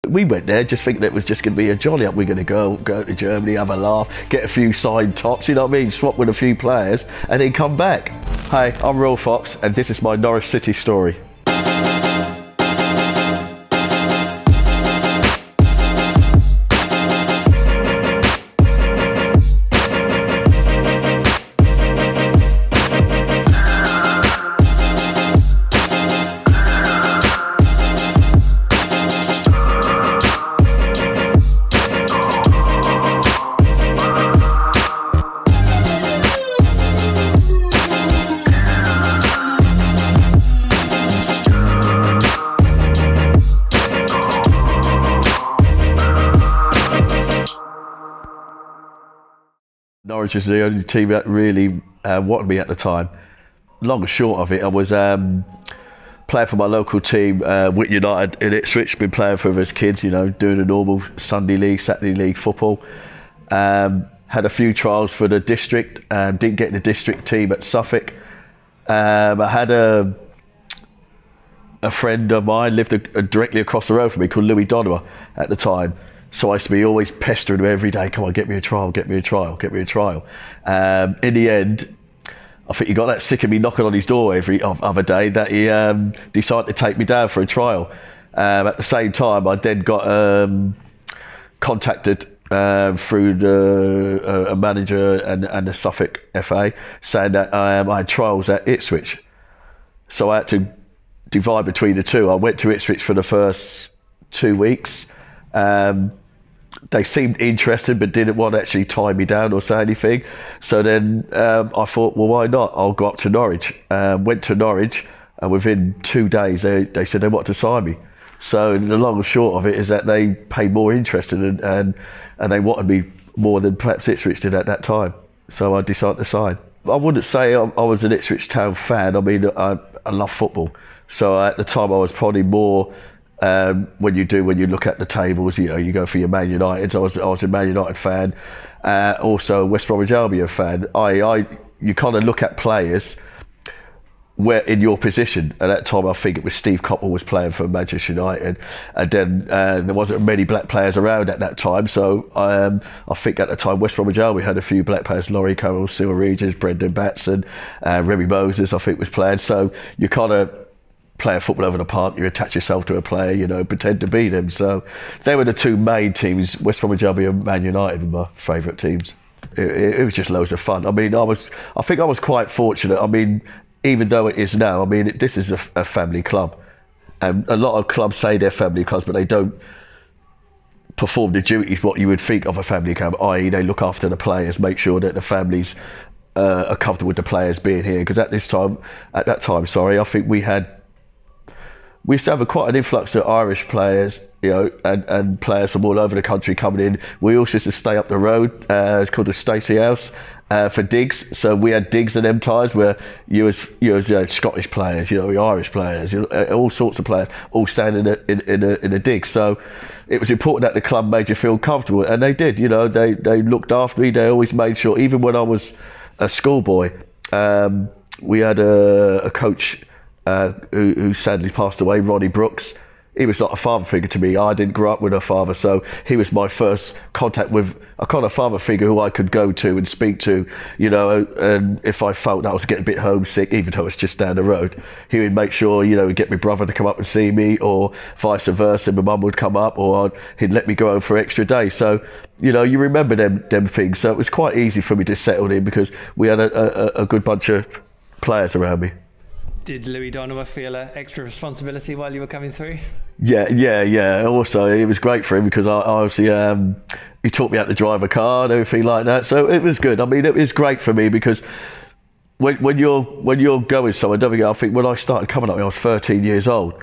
We went there just thinking it was just going to be a jolly up. We're going to go to Germany, have a laugh, get a few signed tops, you know what I mean, swap with a few players and then come back. Hi, I'm Ruel Fox and this is my Norwich City story. Norwich was the only team that really wanted me at the time. Long and short of it, I was playing for my local team, Whit United in Ipswich. Been playing for them as kids, you know, doing a normal Sunday league, Saturday league football. Had a few trials for the district, didn't get in the district team at Suffolk. I had a friend of mine lived directly across the road from me called Louis Donowa at the time. So I used to be always pestering him every day, come on, get me a trial, get me a trial, get me a trial. In the end, I think he got that sick of me knocking on his door every other day that he decided to take me down for a trial. At the same time, I then got contacted through a manager and the Suffolk FA saying that I had trials at Ipswich. So I had to divide between the two. I went to Ipswich for the first 2 weeks. They seemed interested but didn't want to actually tie me down or say anything. So then I thought, well, why not? I'll go up to Norwich. Went to Norwich and within 2 days they said they wanted to sign me. So the long and short of it is that they paid more interest in and they wanted me more than perhaps Ipswich did at that time. So I decided to sign. I wouldn't say I was an Ipswich Town fan. I mean, I love football. So at the time I was probably more when you look at the tables, you know, you go for your Man United. I was a Man United fan, also a West Bromwich Albion fan. You kind of look at players where in your position. At that time, I think it was Steve Coppell was playing for Manchester United, and then there wasn't many black players around at that time. So I think at the time West Bromwich Albion had a few black players: Laurie Carroll, Cyril Regis, Brendan Batson, Remy Moses, I think was playing. So you kind of play a football over the park, you attach yourself to a player, you know, pretend to be them. So they were the two main teams. West Bromwich Albion and Man United were my favourite teams. It was just loads of fun. I mean, I think I was quite fortunate. I mean, even though it is now, I mean, this is a family club. And a lot of clubs say they're family clubs, but they don't perform the duties what you would think of a family club, i.e. they look after the players, make sure that the families are comfortable with the players being here. Because at that time, I think we used to have quite an influx of Irish players, you know, and players from all over the country coming in. We also used to stay up the road. It's called the Stacey House for digs. So we had digs in them times where you know, Scottish players, you know, Irish players, you know, all sorts of players, all standing in a dig. So it was important that the club made you feel comfortable, and they did. You know, they looked after me. They always made sure, even when I was a schoolboy, we had a coach. Who sadly passed away, Ronnie Brooks. He was like a father figure to me. I didn't grow up with a father, so he was my first contact with a kind of father figure who I could go to and speak to, you know, and if I felt that I was getting a bit homesick, even though it's just down the road, he would make sure, you know, he'd get my brother to come up and see me, or vice versa, my mum would come up, or he'd let me go home for an extra day. So, you know, you remember them things. So it was quite easy for me to settle in because we had a good bunch of players around me. Did Louis Donowa feel an extra responsibility while you were coming through? Yeah. Also, it was great for him because I obviously he taught me how to drive a car and everything like that. So it was good. I mean, it was great for me because when you're going somewhere, don't forget, I think when I started coming up, I was 13 years old.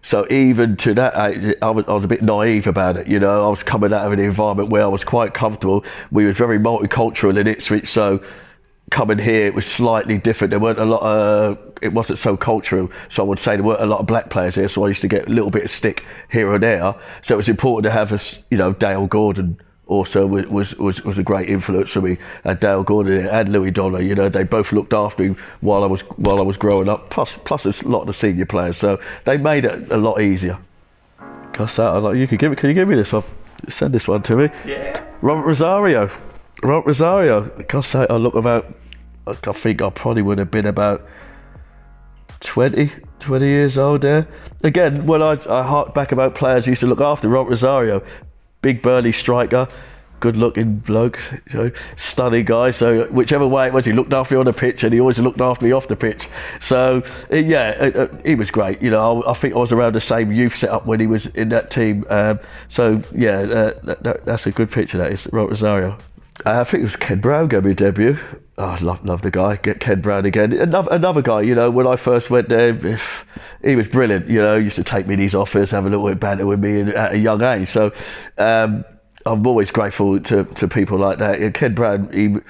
So even to that age, I was a bit naive about it. You know, I was coming out of an environment where I was quite comfortable. We were very multicultural in Ipswich, so coming here, it was slightly different. There weren't a lot of, it wasn't so cultural. So I would say there weren't a lot of black players here. So I used to get a little bit of stick here and there. So it was important to have us, you know, Dale Gordon also was a great influence for me. Dale Gordon and Louis Donowa, you know, they both looked after me while I was growing up. Plus a lot of the senior players. So they made it a lot easier. Gosh, that you can you give me this one? Send this one to me. Yeah. Robert Rosario. Gosh, I look about. I think I probably would have been about 20 years old there. Again, when I hark back about players I used to look after, Robert Rosario, big burly striker, good looking bloke, stunning guy. So whichever way it was, he looked after me on the pitch, and he always looked after me off the pitch. So he was great. I think I was around the same youth setup when he was in that team. That's a good picture. That is Robert Rosario. I think it was Ken Brown gave me a debut. Oh, I love the guy. Get Ken Brown again. Another guy, when I first went there, he was brilliant. He used to take me these offers, have a little bit of banter with me at a young age. So I'm always grateful to people like that. And Ken Brown,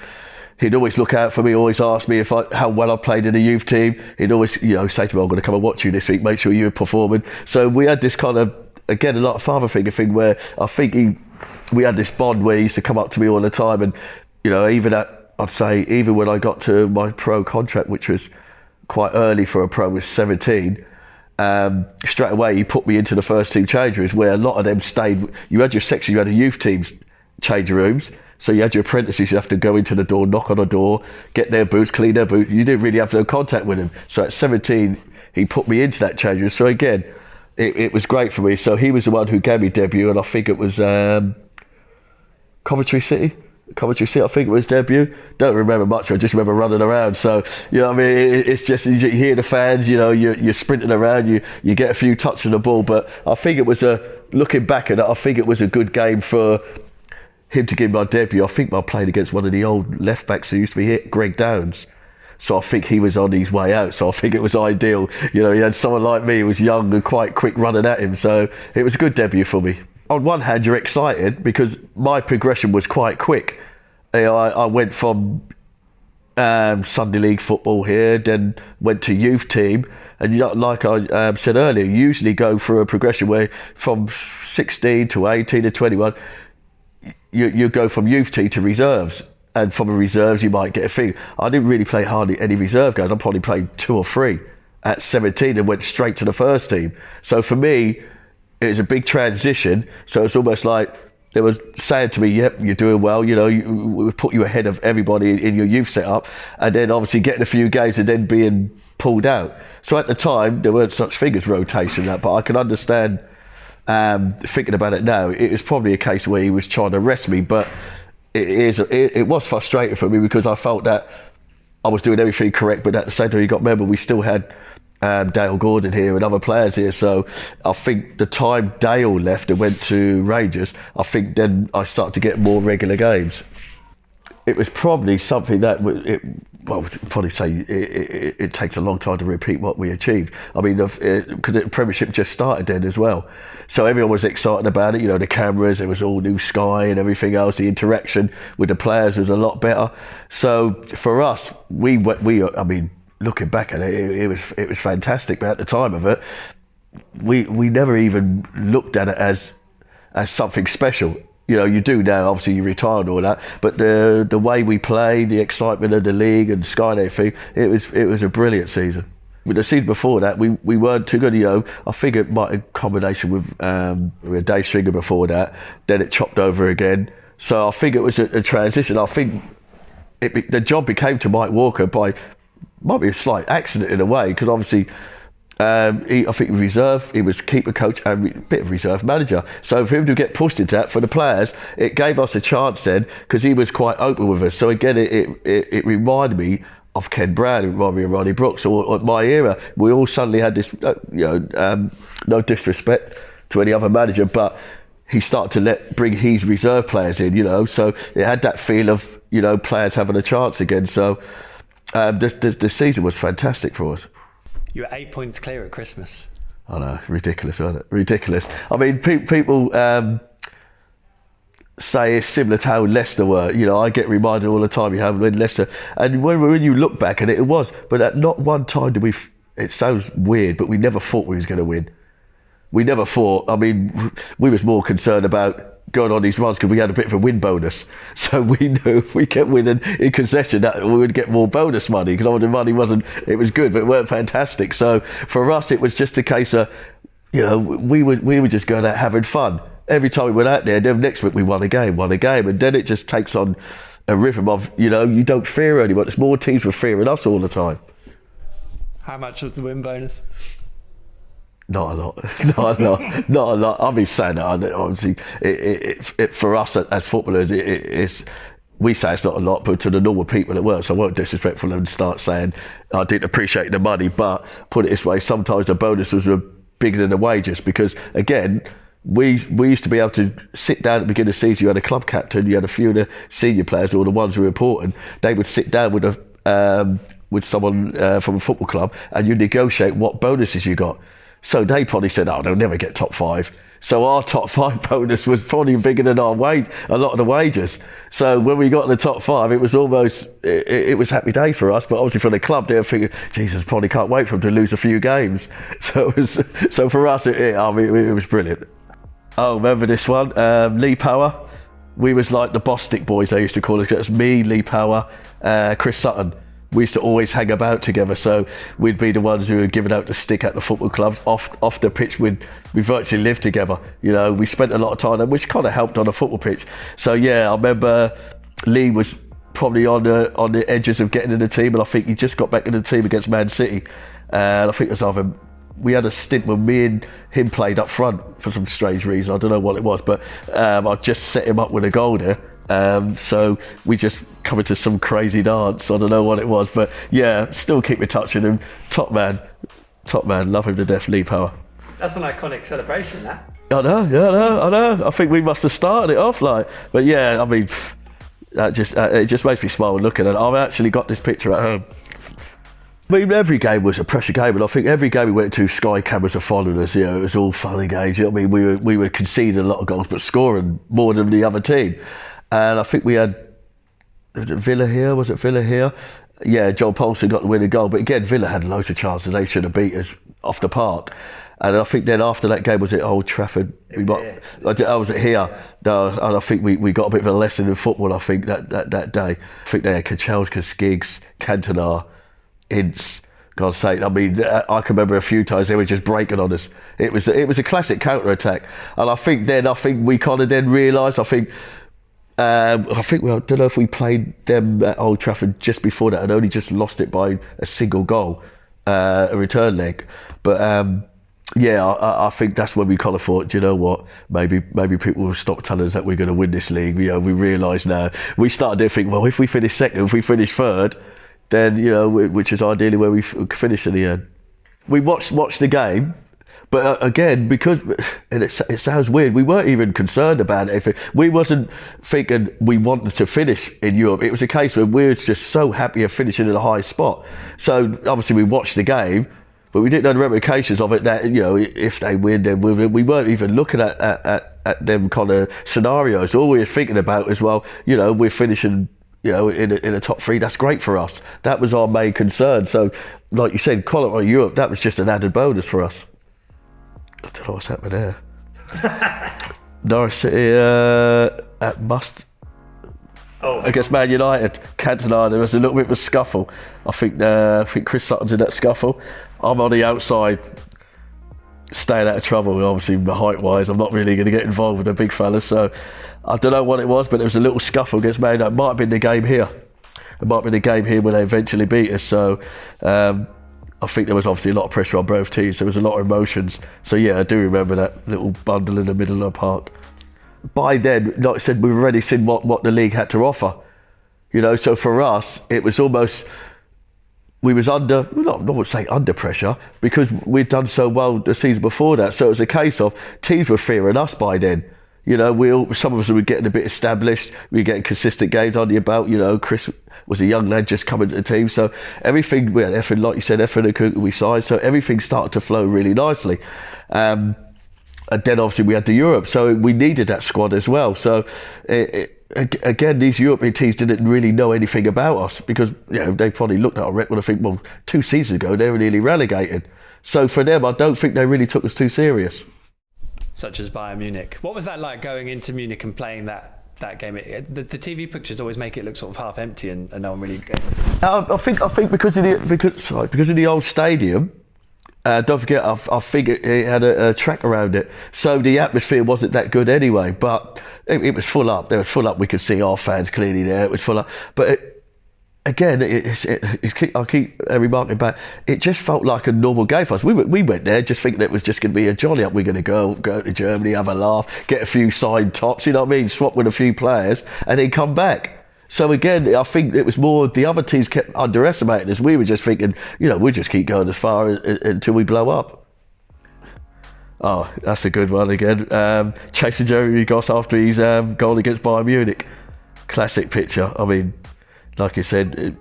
he'd always look out for me, always ask me how well I played in the youth team. He'd always, say to me, I'm going to come and watch you this week, make sure you're performing. So we had this kind of, again, a lot of father figure thing where I think we had this bond where he used to come up to me all the time. And, I'd say even when I got to my pro contract, which was quite early for a pro, was 17, straight away he put me into the first team change rooms, where a lot of them stayed. You had your section, you had a youth team's change rooms. So you had your apprentices, you have to go into the door, knock on the door, get their boots, clean their boots. You didn't really have no contact with them. So at 17, he put me into that change room. So again, it was great for me. So he was the one who gave me debut, and I think it was Coventry City, I think it was debut. Don't remember much, I just remember running around. So, it's just, you hear the fans, you're sprinting around, you get a few touches of the ball. But I think it was looking back at it, I think it was a good game for him to give my debut. I think I played against one of the old left backs who used to be here, Greg Downs. So I think he was on his way out. So I think it was ideal. He had someone like me who was young and quite quick running at him. So it was a good debut for me. On one hand, you're excited because my progression was quite quick. I went from Sunday League football here, then went to youth team. And like I said earlier, you usually go through a progression where from 16 to 18 to 21, you go from youth team to reserves. And from the reserves, you might get a fee. I didn't really play hardly any reserve games. I probably played 2 or 3 at 17 and went straight to the first team. So for me, it was a big transition. So it's almost like they were saying to me, yep, you're doing well. We put you ahead of everybody in your youth setup. And then obviously getting a few games and then being pulled out. So at the time, there weren't such things as rotation, but I can understand, thinking about it now, it was probably a case where he was trying to rest me. But it was frustrating for me because I felt that I was doing everything correct, but at the same time, you got to remember, we still had Dale Gordon here and other players here. So I think the time Dale left and went to Rangers, I think then I started to get more regular games. It was probably something that probably say it takes a long time to repeat what we achieved. I mean, because the Premiership just started then as well. So everyone was excited about it. The cameras, it was all new sky and everything else. The interaction with the players was a lot better. So for us, we I mean, looking back at it, it was fantastic. But at the time of it, we never even looked at it as something special. You do now, obviously you retired and all that, but the way we played, the excitement of the league and Sky and everything, it was a brilliant season. With the season before that, we weren't too good. I think it might have combination with Dave Stringer before that. Then it chopped over again. So I think it was a transition. I think the job became to Mike Walker might be a slight accident in a way, because obviously I think reserve, he was keeper coach and a bit of reserve manager. So for him to get pushed into that for the players, it gave us a chance then, because he was quite open with us. So again, it reminded me of Ken Brown, it reminded me of Ronnie Brooks, or my era. We all suddenly had this, no disrespect to any other manager, but he started to bring his reserve players in, so it had that feel of, players having a chance again. So the season was fantastic for us. You were 8 points clear at Christmas. I know, ridiculous, wasn't it? Ridiculous. I mean, people say it's similar to how Leicester were. I get reminded all the time you have when Leicester, and when you look back at it, it was. But at not one time did we. It sounds weird, but we never thought we was going to win. We never thought. I mean, we was more concerned about going on these runs because we had a bit of a win bonus. So we knew if we kept winning in concession that we would get more bonus money, because the money it was good, but it weren't fantastic. So for us, it was just a case of, you know, we were just going out having fun. Every time we went out there, then next week we won a game, and then it just takes on a rhythm of, you know, you don't fear anyone. There's more teams were fearing us all the time. How much was the win bonus? Not a lot. Not a lot. I'll be saying that, obviously, for us as footballers, it's, we say it's not a lot, but to the normal people it works. I won't disrespectful and start saying I didn't appreciate the money, but put it this way, sometimes the bonuses were bigger than the wages, because again, we used to be able to sit down at the beginning of the season. You had a club captain, you had a few of the senior players, or the ones who were important. They would sit down with someone from a football club, and you negotiate what bonuses you got. So they probably said, oh, they'll never get top 5. So our top 5 bonus was probably bigger than a lot of the wages. So when we got in the top 5, it was almost, it was happy day for us. But obviously for the club, they were thinking, Jesus, probably can't wait for them to lose a few games. So for us, it was brilliant. Oh, remember this one? Lee Power. We was like the Bostic boys, they used to call us. It was me, Lee Power, Chris Sutton. We used to always hang about together, so we'd be the ones who were giving out the stick at the football clubs. Off the pitch, we virtually lived together. You know, we spent a lot of time, which kind of helped on the football pitch. So yeah, I remember Lee was probably on the edges of getting in the team, and I think he just got back in the team against Man City. And I think it was we had a stint when me and him played up front for some strange reason. I don't know what it was, but I just set him up with a goal there. So we just come into some crazy dance. I don't know what it was, but yeah, still keep in touch with him. Top man, love him to death, Lee Power. That's an iconic celebration, that. I know. I think we must have started it off like, but yeah, I mean, it just makes me smile looking at it. I've actually got this picture at home. I mean, every game was a pressure game, and I think every game we went to, Sky cameras are following us. You know, it was all fun and games. You know what I mean? We were conceding a lot of goals, but scoring more than the other team. And I think we had Villa here. Was it Villa here? Yeah, John Paulson got the winning goal. But again, Villa had loads of chances. They should have beat us off the park. And I think then after that game, was it Old Trafford? Was it here? No, and I think we got a bit of a lesson in football. I think that day. I think they had Kanchelskis, Skiggs, Cantona, Ince. God's sake! I mean, I can remember a few times they were just breaking on us. It was a classic counter attack. And I think we kind of then realised. I don't know if we played them at Old Trafford just before that and only just lost it by a single goal, a return leg. But yeah, I think that's when we kind of thought, you know what, maybe people will stop telling us that we're going to win this league. You know, we realise now. We started to think, well, if we finish second, if we finish third, then, you know, which is ideally where we finish in the end. We watched the game. But again, because, and it sounds weird, we weren't even concerned about it. We wasn't thinking we wanted to finish in Europe. It was a case where we were just so happy of finishing in a high spot. So obviously we watched the game, but we didn't know the ramifications of it, that, you know, if they win, then we weren't even looking at them kind of scenarios. All we were thinking about is, well, you know, we're finishing, you know, in a top 3. That's great for us. That was our main concern. So like you said, qualifying Europe, that was just an added bonus for us. I don't know what's happening there. Norwich City at against Man United. Cantona, there was a little bit of a scuffle. I think Chris Sutton's in that scuffle. I'm on the outside, staying out of trouble. Obviously, height-wise, I'm not really going to get involved with the big fellas. So I don't know what it was, but there was a little scuffle against Man United. It might have been the game here. It might have been the game here when they eventually beat us. So I think there was obviously a lot of pressure on both teams. There was a lot of emotions. So yeah, I do remember that little bundle in the middle of the park. By then, like I said, we've already seen what the league had to offer. You know, so for us, it was almost, we was under, not would say under pressure, because we'd done so well the season before that. So it was a case of teams were fearing us by then. You know, some of us were getting a bit established. We were getting consistent games under your belt. You know, Chris was a young lad just coming to the team. So everything, we had Effin, like you said, Effin and Kuka we signed. So everything started to flow really nicely. And then obviously we had the Europe. So we needed that squad as well. So again, these European teams didn't really know anything about us, because, you know, they probably looked at our record and think, well, 2 seasons ago, they were nearly relegated. So for them, I don't think they really took us too serious. Such as Bayern Munich. What was that like going into Munich and playing that game? The TV pictures always make it look sort of half empty and no one really. I think because of the old stadium, Don't forget, I think it had a track around it, so the atmosphere wasn't that good anyway. But it was full up. There was full up. We could see our fans clearly there. It was full up. But again, I keep remarking back. It just felt like a normal game for us. We went there just thinking it was just going to be a jolly up. We're going to go to Germany, have a laugh, get a few side tops. You know what I mean? Swap with a few players, and then come back. So again, I think it was more the other teams kept underestimating us. We were just thinking, we'll just keep going as far until we blow up. Oh, that's a good one again. Chasing Jeremy Goss after his goal against Bayern Munich. Classic picture. I mean, like I said,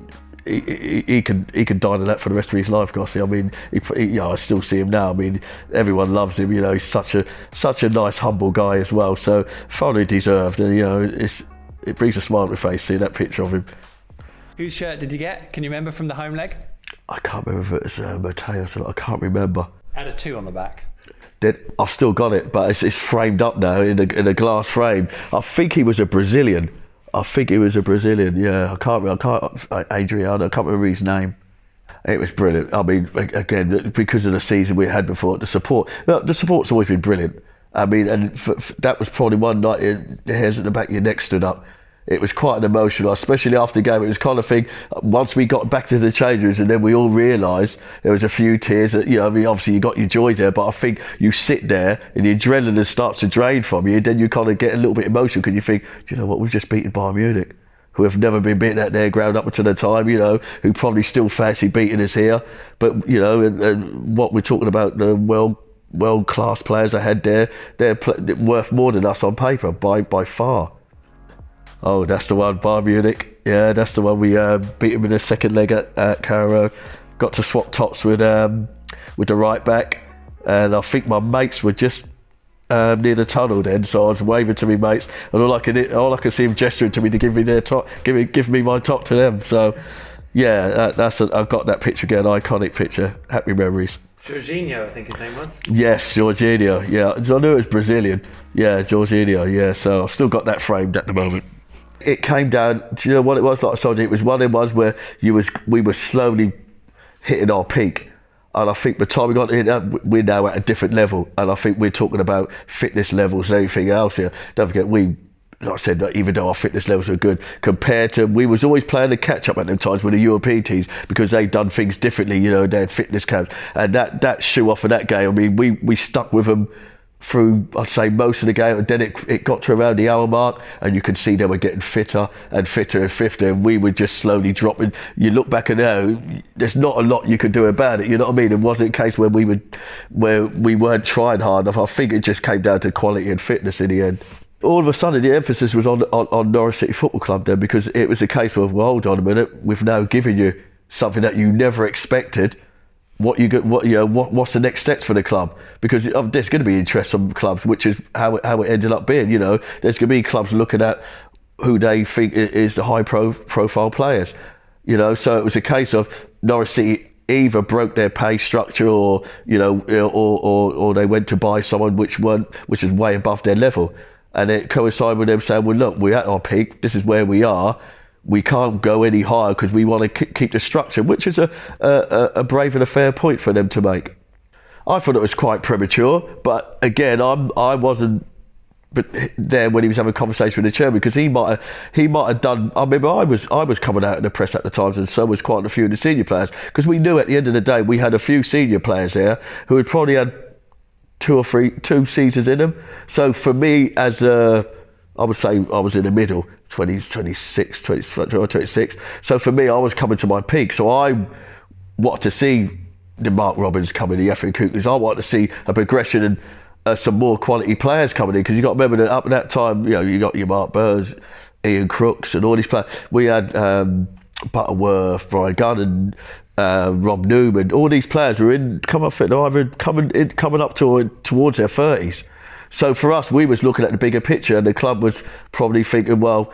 he can dine on that for the rest of his life, Gossy. I mean, I still see him now. I mean, everyone loves him. He's such a nice, humble guy as well. So thoroughly deserved, and it brings a smile to the face seeing that picture of him. Whose shirt did you get? Can you remember from the home leg? I can't remember if it was Mateus. I can't remember. Had a 2 on the back. I've still got it, but it's framed up now in a glass frame. I think he was a Brazilian. Yeah, I can't. Adriano, I can't remember his name. It was brilliant. I mean, again, because of the season we had before, the support's always been brilliant. I mean, and that was probably one night the hairs at the back of your neck stood up. It was quite an emotional, especially after the game. It was kind of thing, once we got back to the change rooms and then we all realised there was a few tears that, I mean, obviously you got your joy there, but I think you sit there and the adrenaline starts to drain from you, and then you kind of get a little bit emotional because you think, do you know what, we've just beaten Bayern Munich, who have never been beaten at their ground up until the time, who probably still fancy beating us here. But, and what we're talking about, the world-class players I had there, they're worth more than us on paper by far. Oh, that's the one, Bayern Munich. Yeah, that's the one. We beat him in the second leg at Canaries. Got to swap tops with the right back, and I think my mates were just near the tunnel then, so I was waving to me mates, and all I could see him gesturing to me to give me their top, give me my top to them. So, yeah, I've got that picture again, iconic picture. Happy memories. Jorginho, I think his name was. Yes, Jorginho. Yeah, I knew it was Brazilian. Yeah, Jorginho. Yeah, so I've still got that framed at the moment. It came down. Do you know what it was? Like I told you, it was one of them ones where we were slowly hitting our peak, and I think by the time we got to it, we're now at a different level, and I think we're talking about fitness levels and everything else here. Don't forget, like I said, even though our fitness levels were good compared to, we was always playing the catch up at them times with the European teams because they'd done things differently, they had fitness camps, and that shoe off of that game. I mean, we stuck with them through, I'd say, most of the game, and then it got to around the hour mark, and you could see they were getting fitter and fitter and fitter, and we were just slowly dropping. You look back and now, there's not a lot you could do about it. You know what I mean? It wasn't a case where we weren't trying hard enough. I think it just came down to quality and fitness in the end. All of a sudden, the emphasis was on Norwich City Football Club then, because it was a case of, well, hold on a minute, we've now given you something that you never expected. What's the next steps for the club? Because there's going to be interest from clubs, which is how it ended up being. There's going to be clubs looking at who they think is the high profile players. So it was a case of Norwich City either broke their pay structure, or they went to buy someone which is way above their level, and it coincided with them saying, well, look, we're at our peak. This is where we are. We can't go any higher because we want to keep the structure, which is a brave and a fair point for them to make. I thought it was quite premature, but again, I wasn't there when he was having a conversation with the chairman, because he might have done. I remember I was coming out in the press at the times, and so was quite a few of the senior players, because we knew at the end of the day we had a few senior players there who had probably had 2 or 3 seasons in them. So for me, as I would say I was in the middle, 26. So for me, I was coming to my peak. So I wanted to see the Mark Robbins coming, the Efren Kuklis. I wanted to see a progression and some more quality players coming in, because you got to remember that up at that time, you got your Mark Burrs, Ian Crooks, and all these players. We had Butterworth, Brian Gunn, and Rob Newman. All these players were coming up towards their 30s. So for us, we was looking at the bigger picture, and the club was probably thinking, well,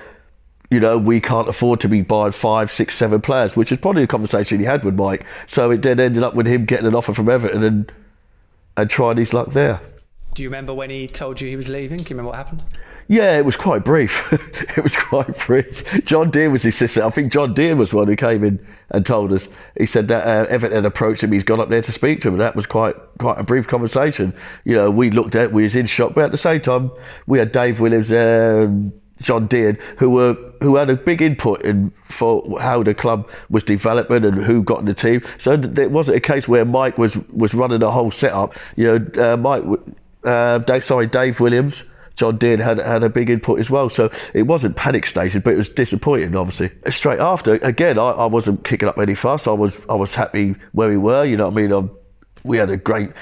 we can't afford to be buying 5, 6, 7 players, which is probably a conversation he had with Mike. So it then ended up with him getting an offer from Everton and trying his luck there. Do you remember when he told you he was leaving? Can you remember what happened? Yeah, it was quite brief. It was quite brief. John Deere was his sister. I think John Deere was the one who came in and told us. He said that Everton had approached him. He's gone up there to speak to him. And that was quite a brief conversation. We looked at, we was in shock. But at the same time, we had Dave Williams there and John Deere, who had a big input for how the club was developing and who got in the team. So it wasn't a case where Mike was running the whole setup. Dave Williams, John Deere had a big input as well, so it wasn't panic station, but it was disappointing. Obviously, straight after, again, I wasn't kicking up any fuss. I was happy where we were. You know what I mean? We had a great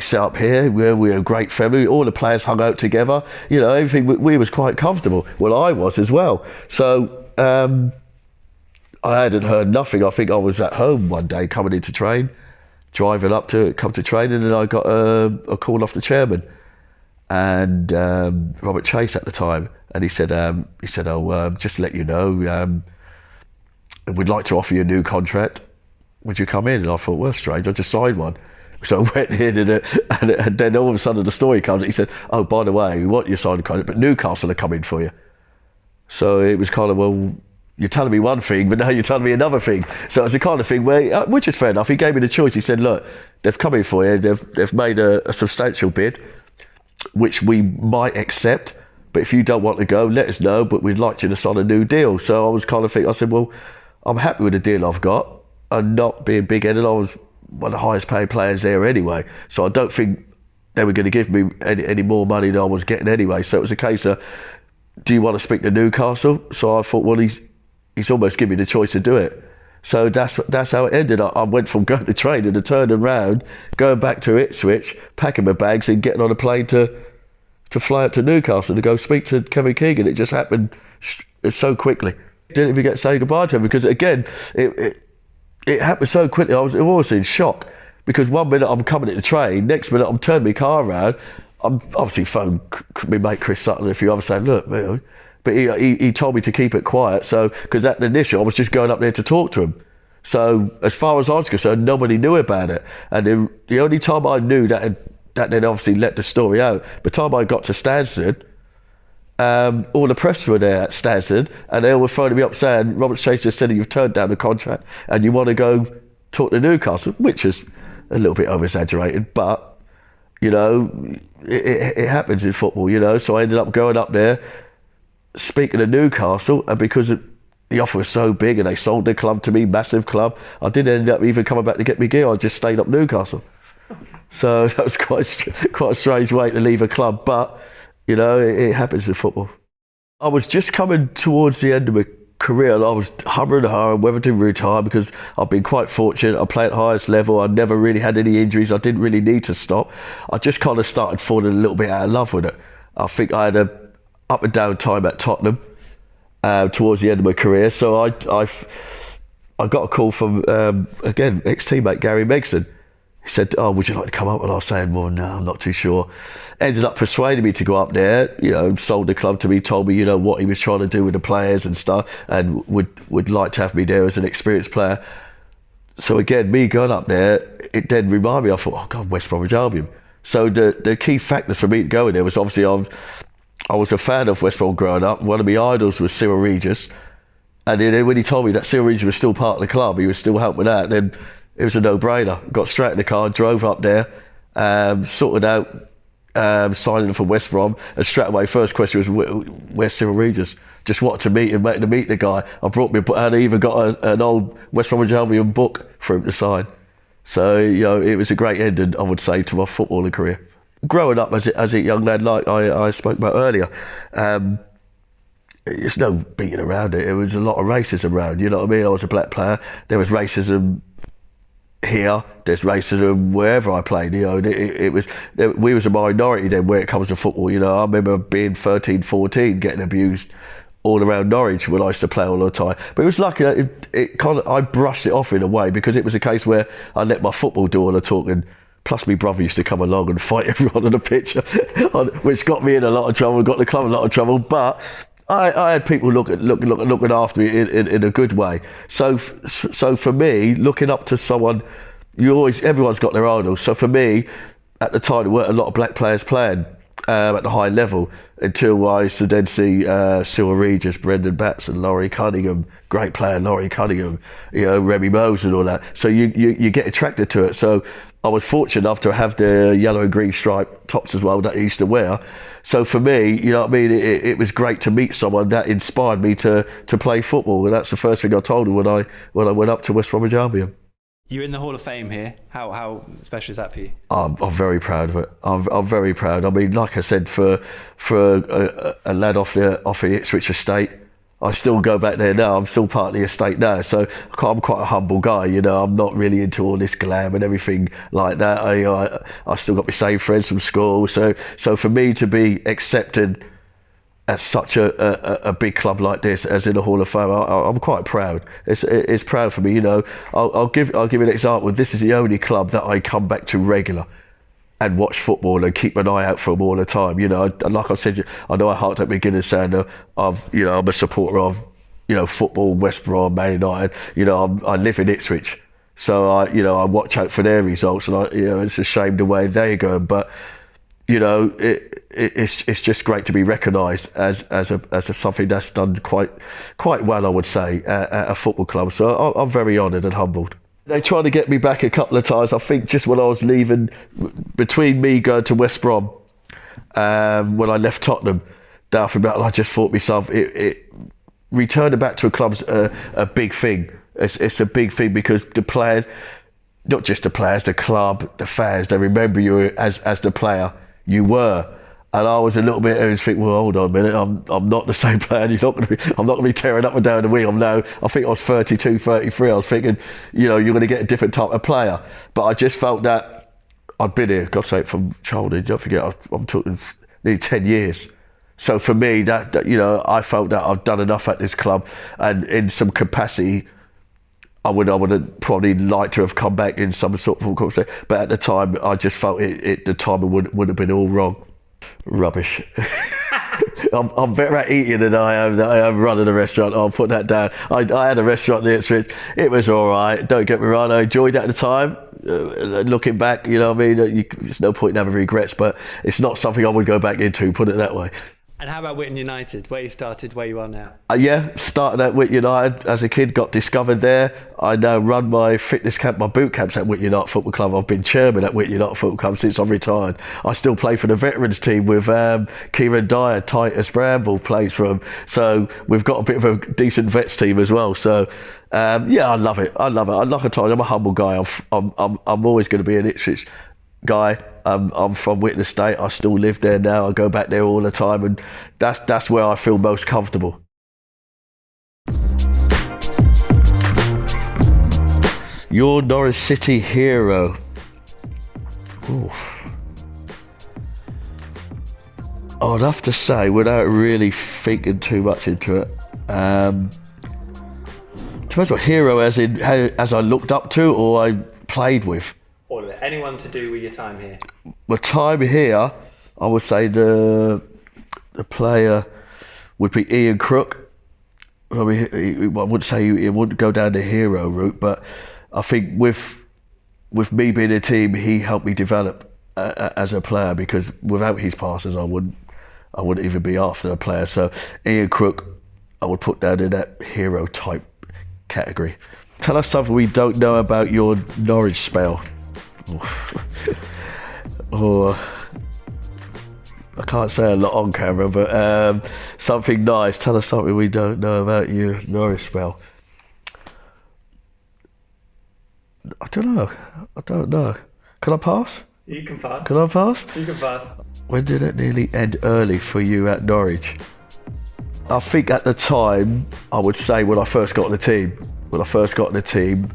setup here. We were a great family. All the players hung out together. Everything. We was quite comfortable. Well, I was as well. So I hadn't heard nothing. I think I was at home one day coming in to train, driving up to come to training, and I got a call off the chairman. And Robert Chase at the time, and he said, just to let you know, we'd like to offer you a new contract. Would you come in? And I thought, well, strange, I just signed one. So I went in, and then all of a sudden the story comes. He said, oh, by the way, we want you to sign a contract, but Newcastle are coming for you. So it was kind of, well, you're telling me one thing, but now you're telling me another thing. So it was the kind of thing where, which is fair enough. He gave me the choice. He said, look, they've come in for you. They've made a substantial bid, which we might accept, but if you don't want to go, let us know, but we'd like you to sign a new deal. So I was kind of thinking, I said, well, I'm happy with the deal I've got, and not being big-headed. I was one of the highest paid players there anyway, so I don't think they were going to give me any more money than I was getting anyway. So it was a case of, do you want to speak to Newcastle? So I thought, well, he's almost given me the choice to do it. So that's how it ended. I went from going to training to turning around, going back to Ipswich, packing my bags and getting on a plane to fly up to Newcastle to go speak to Kevin Keegan. It just happened so quickly. Didn't even get to say goodbye to him because, again, it happened so quickly. I was in shock because 1 minute I'm coming to the train, next minute I'm turning my car around. I'm obviously phoned my mate Chris Sutton and a few others saying, look, man. But he told me to keep it quiet, so because at the initial I was just going up there to talk to him. So as far as I was concerned, nobody knew about it. And the only time I knew that they'd obviously let the story out, the time I got to Stansted, all the press were there at Stansted, and they all were phoning me up saying, Robert Chase just said you've turned down the contract and you want to go talk to Newcastle, which is a little bit over-exaggerated, but, it happens in football, So I ended up going up there, speaking of Newcastle, and because the offer was so big and they sold the club to me, massive club, I didn't end up even coming back to get me gear. I just stayed up Newcastle. So that was quite a strange way to leave a club, but it happens in football. I was just coming towards the end of my career, and I was humming and hawing whether to retire because I've been quite fortunate. I played at highest level. I never really had any injuries. I didn't really need to stop. I just kind of started falling a little bit out of love with it. I think I had a up and down time at Tottenham towards the end of my career. So I got a call from, again, ex-teammate Gary Megson. He said, oh, would you like to come up? And I was saying, well, no, I'm not too sure. Ended up persuading me to go up there, sold the club to me, told me, what he was trying to do with the players and stuff, and would like to have me there as an experienced player. So again, me going up there, it then reminded me, I thought, oh God, West Bromwich Albion. So the key factor for me to go in there was obviously I was a fan of West Brom growing up. One of my idols was Cyril Regis. And then when he told me that Cyril Regis was still part of the club, he was still helping out, then it was a no-brainer. Got straight in the car, drove up there, sorted out signing for West Brom, and straight away, first question was, where's Cyril Regis? Just wanted to meet him, to meet the guy. I even got an old West Bromwich Albion book for him to sign. So, it was a great ending, I would say, to my footballing career. Growing up as a young lad, like I spoke about earlier, there's no beating around it. It was a lot of racism around, you know what I mean? I was a black player. There was racism here, there's racism wherever I played. We was a minority then where it comes to football. I remember being 13, 14, getting abused all around Norwich when I used to play all the time. But it was lucky it kind of, I brushed it off in a way because it was a case where I let my football do all the talking. Plus, my brother used to come along and fight everyone on the pitch, which got me in a lot of trouble, got the club in a lot of trouble. But I had people looking after me in a good way. So for me, looking up to someone, everyone's got their idols. So for me, at the time there weren't a lot of black players playing at the high level until I used to then see Cyril Regis, Brendan Batson, Laurie Cunningham, great player Laurie Cunningham, Remy Mose and all that. So you get attracted to it. So I was fortunate enough to have the yellow and green stripe tops as well that I used to wear. So for me, you know what I mean, it was great to meet someone that inspired me to play football, and that's the first thing I told him when I went up to West Bromwich Albion. You're in the Hall of Fame here. How special is that for you? I'm very proud of it. I'm very proud. I mean, like I said, for a lad off the Ipswich estate, I still go back there now. I'm still part of the estate now, so I'm quite a humble guy. I'm not really into all this glam and everything like that. I still got my same friends from school. So for me to be accepted at such a big club like this as in the Hall of Fame, I'm quite proud. It's proud for me. I'll give you an example. This is the only club that I come back to regular and watch football and keep an eye out for them all the time. Like I said, I know I harked at beginning saying I'm a supporter of football, West Brom, Man United. I live in Ipswich, so I watch out for their results, and it's a shame the way they go, but it's just great to be recognised as something that's done quite well, I would say, at a football club. So I'm very honoured and humbled. They tried to get me back a couple of times. I think just when I was leaving, between me going to West Brom, when I left Tottenham, I just thought to myself, it returning back to a club's a big thing. It's a big thing because the players, not just the players, the club, the fans, they remember you as the player you were. And I was a little bit, I was thinking, well, hold on a minute, I'm not the I'm not going to be tearing up and down the wheel now. I think I was 32, 33. I was thinking, you're going to get a different type of player. But I just felt that I'd been here, God's sake, from childhood. Don't forget, I'm talking nearly 10 years. So for me, that I felt that I've done enough at this club, and in some capacity, I would have probably liked to have come back in some sort of course. But at the time, I just felt the timing would have been all wrong. Rubbish. I'm better at eating than I am running a restaurant. I'll put that down. I had a restaurant in Ipswich. It was all right. Don't get me wrong. I enjoyed it at the time. Looking back, there's no point in having regrets, but it's not something I would go back into, put it that way. And how about Whitton United, where you started, where you are now? Started at Whitton United as a kid, got discovered there. I now run my fitness camp, my boot camps at Whitton United Football Club. I've been chairman at Whitton United Football Club since I've retired. I still play for the veterans team with Kieran Dyer, Titus Bramble plays for them. So we've got a bit of a decent vets team as well. So I love it. Like I told you, I'm a humble guy. I'm always going to be an Ipswich guy. I'm from Whitton Estate. I still live there now. I go back there all the time, and that's where I feel most comfortable. Your Norwich City hero. Oof. I'd have to say, without really thinking too much into it, depends what hero as I looked up to or I played with. All of it. Anyone to do with your time here? My time here, I would say the player would be Ian Crook. I mean, I wouldn't say he wouldn't go down the hero route, but I think with me being a team, he helped me develop as a player, because without his passes, I wouldn't even be after a player. So Ian Crook, I would put down in that hero type category. Tell us something we don't know about your Norwich spell. Or I can't say a lot on camera, but something nice. Tell us something we don't know about your Norwich spell. I don't know. Can I pass? You can pass. Can I pass? You can pass. When did it nearly end early for you at Norwich? I think at the time, I would say when I first got in the team.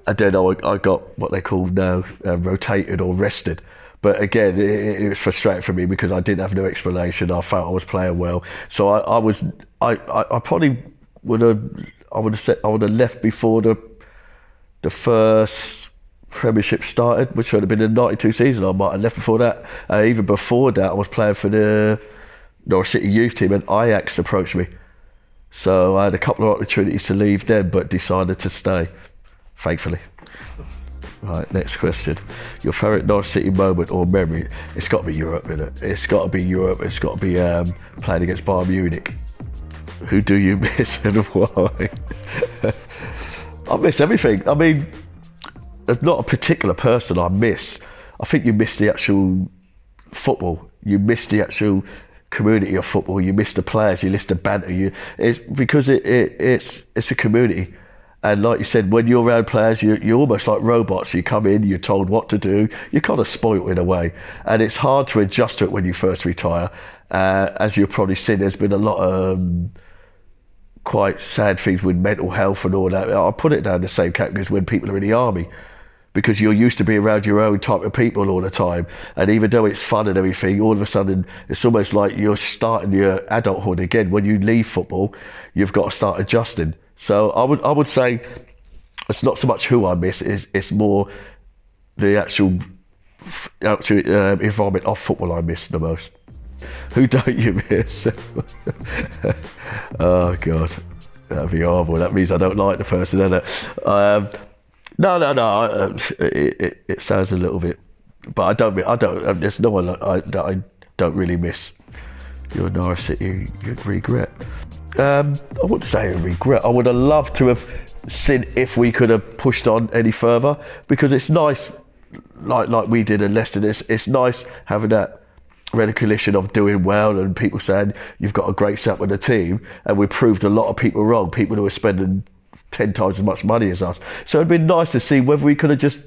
And then I got what they call now rotated or rested. But again, it was frustrating for me because I didn't have no explanation. I felt I was playing well, so I probably would have left before the first Premiership started, which would have been the '92 season. I might have left before that. Even before that, I was playing for the Norwich City youth team, and Ajax approached me. So I had a couple of opportunities to leave then, but decided to stay. Thankfully. Right, next question. Your favourite Norwich City moment or memory? It's got to be Europe, innit? It's got to be Europe. It's got to be playing against Bayern Munich. Who do you miss and why? I miss everything. I mean, there's not a particular person I miss. I think you miss the actual football. You miss the actual community of football. You miss the players. You miss the banter. It's because it's a community. And like you said, when you're around players, you're almost like robots. You come in, you're told what to do. You're kind of spoilt in a way. And it's hard to adjust to it when you first retire. As you've probably seen, there's been a lot of quite sad things with mental health and all that. I'll put it down the same category as when people are in the army. Because you're used to being around your own type of people all the time. And even though it's fun and everything, all of a sudden, it's almost like you're starting your adulthood again. When you leave football, you've got to start adjusting. So I would say it's not so much who I miss, it's more the actual environment of football I miss the most. Who don't you miss? Oh God, that'd be horrible. That means I don't like the person, doesn't it? No. It sounds a little bit, but I don't. There's no one that I don't really miss. You're Norwich City. You'd regret. I wouldn't say a regret. I would have loved to have seen if we could have pushed on any further, because it's nice, like we did in Leicester. It's nice having that recognition of doing well and people saying you've got a great setup with the team, and we proved a lot of people wrong. People who were spending 10 times as much money as us. So it'd been nice to see whether we could have just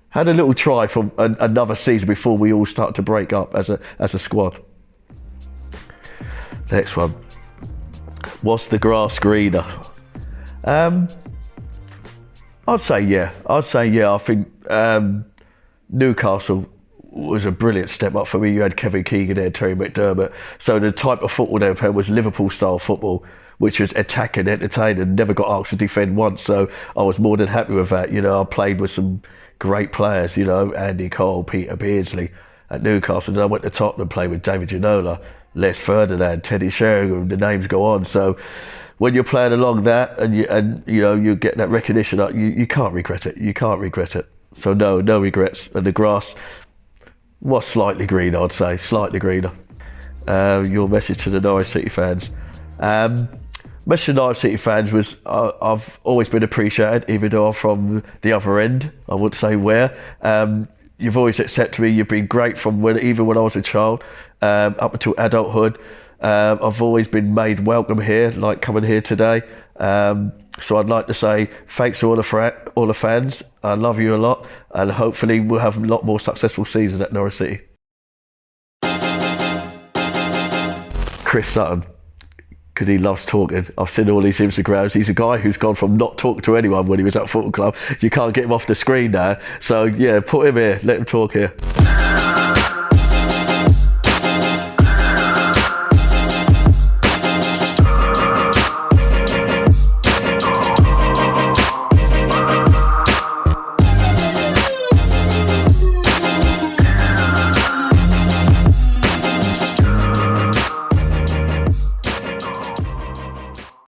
had a little try for another season before we all start to break up as a squad. Next one. Was the grass greener? I'd say yeah. I think Newcastle was a brilliant step up for me. You had Kevin Keegan there, Terry McDermott. So the type of football they were playing was Liverpool style football, which was attacking, entertaining, never got asked to defend once. So I was more than happy with that. I played with some great players, Andy Cole, Peter Beardsley at Newcastle. Then I went to Tottenham, played with David Ginola, Les Ferdinand, Teddy Sheringham, the names go on. So when you're playing along that and you get that recognition, you can't regret it. You can't regret it. So no regrets. And the grass was slightly green, I'd say, slightly greener. Your message to the Norwich City fans. Message to Norwich City fans was I've always been appreciated, even though I'm from the other end. I wouldn't say where. You've always accepted me. You've been great from even when I was a child up until adulthood. I've always been made welcome here, like coming here today. So I'd like to say thanks to all the fans. I love you a lot, and hopefully we'll have a lot more successful seasons at Norwich City. Chris Sutton, because he loves talking. I've seen all these Instagrams. He's a guy who's gone from not talking to anyone when he was at football club. You can't get him off the screen now. So yeah, put him here. Let him talk here.